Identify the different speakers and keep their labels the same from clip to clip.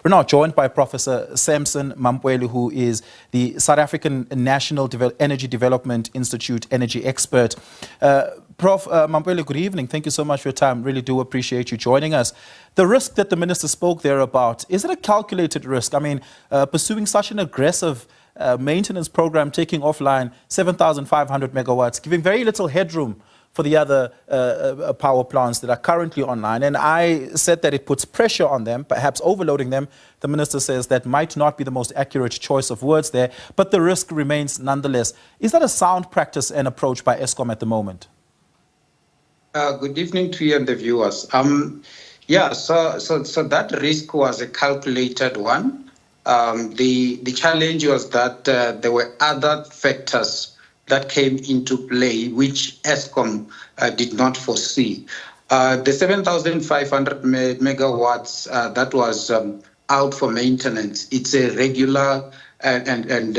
Speaker 1: We're now joined by Professor Samson Mampwele, who is the South African National Energy Development Institute energy expert. Prof. Mampwele, good evening. Thank you so much for your time. Really do appreciate you joining us. The risk that the Minister spoke there about, is it a calculated risk? I mean, pursuing such an aggressive maintenance program, taking offline 7,500 megawatts, giving very little headroom for the other power plants that are currently online. And I said that it puts pressure on them, perhaps overloading them. The Minister says that might not be the most accurate choice of words there, but the risk remains nonetheless. Is that a sound practice and approach by Eskom at the moment?
Speaker 2: Good evening to you and the viewers. Yeah, so that risk was a calculated one. The challenge was that there were other factors that came into play, which Eskom did not foresee. The 7,500 megawatts that was out for maintenance, it's a regular and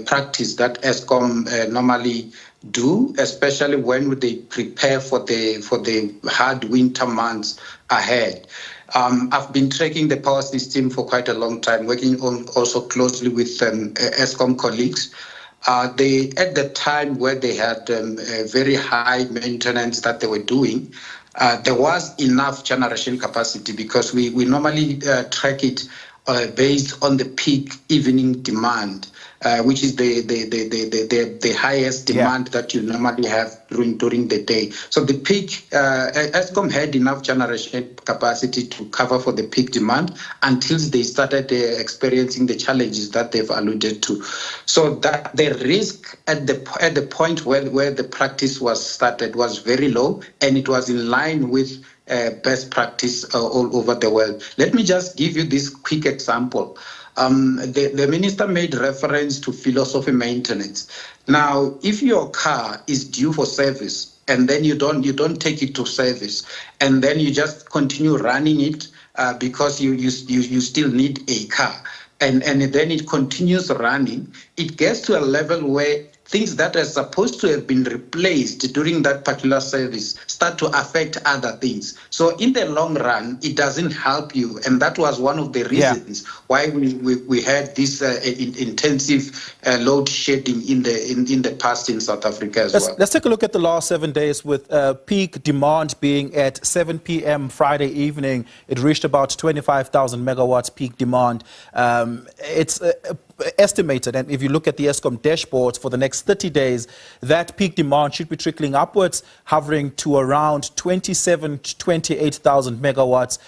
Speaker 2: practice that Eskom normally do, especially when they prepare for the hard winter months ahead. I've been tracking the power system for quite a long time, working on also closely with Eskom colleagues. They, at the time where they had very high maintenance that they were doing, there was enough generation capacity because we normally track it based on the peak evening demand, which is the highest demand that you normally have during the day. So the peak, Eskom had enough generation capacity to cover for the peak demand until they started experiencing the challenges that they've alluded to. So that the risk at the point where the practice was started was very low, and it was in line with best practice all over the world. Let me just give you this quick example. The minister made reference to philosophy maintenance. Now, if your car is due for service and then you don't take it to service, and then you just continue running it because you still need a car, and then it continues running, it gets to a level where things that are supposed to have been replaced during that particular service start to affect other things. So in the long run, it doesn't help you. And that was one of the reasons why we had this intensive load shedding in the past in South Africa as well.
Speaker 1: Let's take a look at the last 7 days with peak demand being at 7 p.m. Friday evening. It reached about 25,000 megawatts peak demand. It's estimated, and if you look at the Eskom dashboards for the next 30 days, that peak demand should be trickling upwards, hovering to around 27 to 28,000 megawatts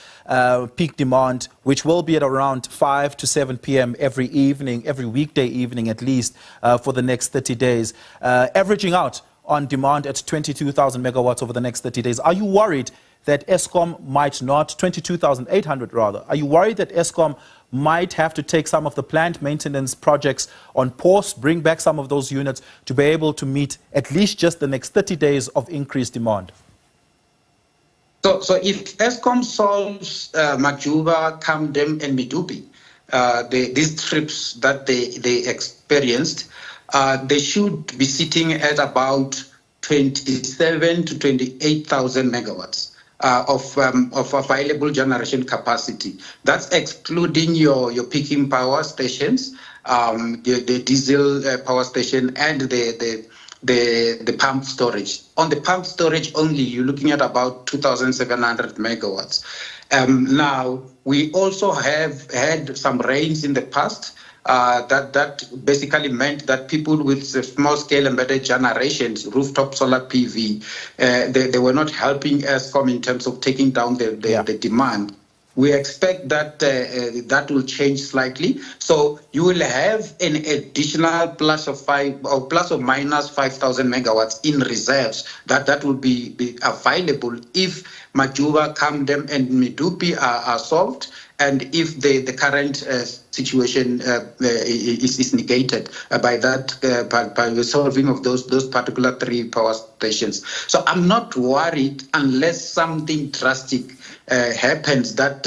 Speaker 1: peak demand, which will be at around 5 to 7 p.m. every evening, every weekday evening at least, for the next 30 days, averaging out on demand at 22,000 megawatts over the next 30 days. Are you worried that Eskom might not, 22,800 rather, are you worried that Eskom might have to take some of the plant maintenance projects on pause, bring back some of those units to be able to meet at least just the next 30 days of increased demand?
Speaker 2: So if Eskom solves Majuba, Camden and Medupi, these trips that they experienced, they should be sitting at about 27 to 28,000 megawatts. Of available generation capacity. That's excluding your peaking power stations, the diesel power station, and the pump storage. On the pump storage only, you're looking at about 2,700 megawatts. Now, we also have had some rains in the past. That basically meant that people with small-scale embedded generations, rooftop solar PV, they were not helping Eskom in terms of taking down the demand. We expect that that will change slightly. So you will have an additional plus or minus 5,000 megawatts in reserves that will be available if Majuba, Camden, and Medupi are solved, and if the current situation is negated by the solving of those particular 3 power stations. So I'm not worried unless something drastic happens that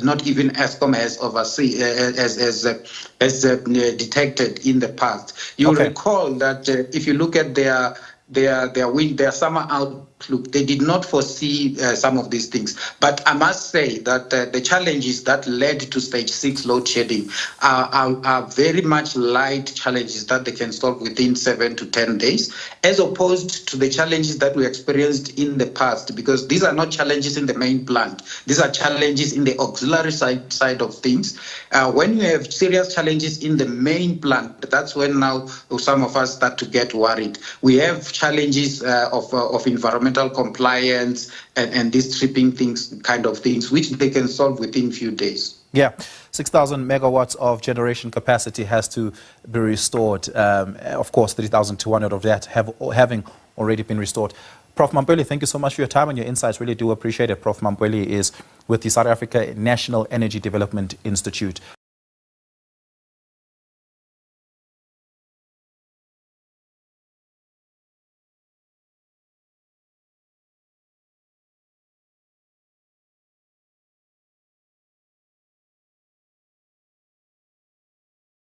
Speaker 2: not even Eskom has detected in the past. You'll recall that if you look at their summer outlook. They did not foresee some of these things. But I must say that the challenges that led to stage 6 load shedding are very much light challenges that they can solve within 7 to 10 days, as opposed to the challenges that we experienced in the past, because these are not challenges in the main plant. These are challenges in the auxiliary side of things. When you have serious challenges in the main plant, that's when now some of us start to get worried. We have challenges of environmental compliance and these stripping things, kind of things, which they can solve within a few days.
Speaker 1: Yeah, 6,000 megawatts of generation capacity has to be restored. Of course, 3,200 of that having already been restored. Prof. Mampeli, thank you so much for your time and your insights. Really do appreciate it. Prof. Mampeli is with the South Africa National Energy Development Institute.